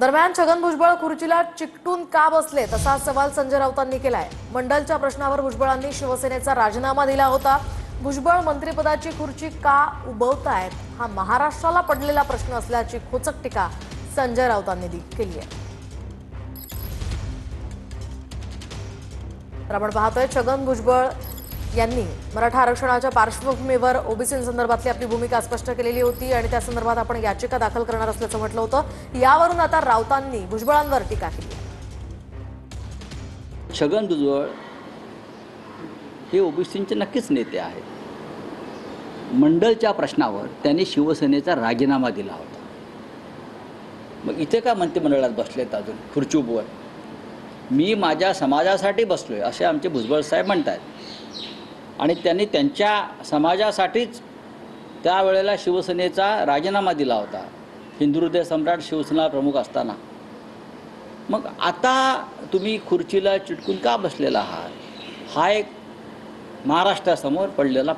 दरम्यान छगन भुजबळ खुर्चीला चिकटून का बसले तसा सवाल संजय राऊतांनी केलाय। मंडलच्या प्रश्नावर भुजबळांनी शिवसेनेचा राजीनामा दिला होता। भुजबळ मंत्रिपदाची खुर्ची का उभवतायत हा महाराष्ट्राला पडलेला प्रश्न असल्याची खोचक टीका संजय राऊतांनी केली आहे। तर आपण पाहतोय छगन भुजबळ यांनी मराठा आरक्षणाच्या पार्श्वभूमीवर ओबीसींसंदर्भातली आपली भूमिका स्पष्ट केलेली होती आणि त्या संदर्भात आपण याचिका दाखल करणार असल्याचं म्हटलं होतं। यावरून आता राऊतांनी भुजबळांवर टीका केली आहे। छगन भुजबळ हे ओबीसींचे नक्कीच नेते आहेत। मंडलच्या प्रश्नावर त्यांनी शिवसेनेचा राजीनामा दिला होता। मग इथे का मंत्रिमंडळात बसलेत अजून खुर्ची उभवत? मी माझ्या समाजासाठी बसलोय असे आमचे भुजबळ साहेब म्हणतात आणि त्यांनी त्यांच्या समाजासाठीच त्यावेळेला शिवसेनेचा राजीनामा दिला होता, हिंदू हृदय सम्राट शिवसेना प्रमुख असताना। मग आता तुम्ही खुर्चीला चिटकून का बसलेला आहात? हा एक महाराष्ट्रासमोर पडलेला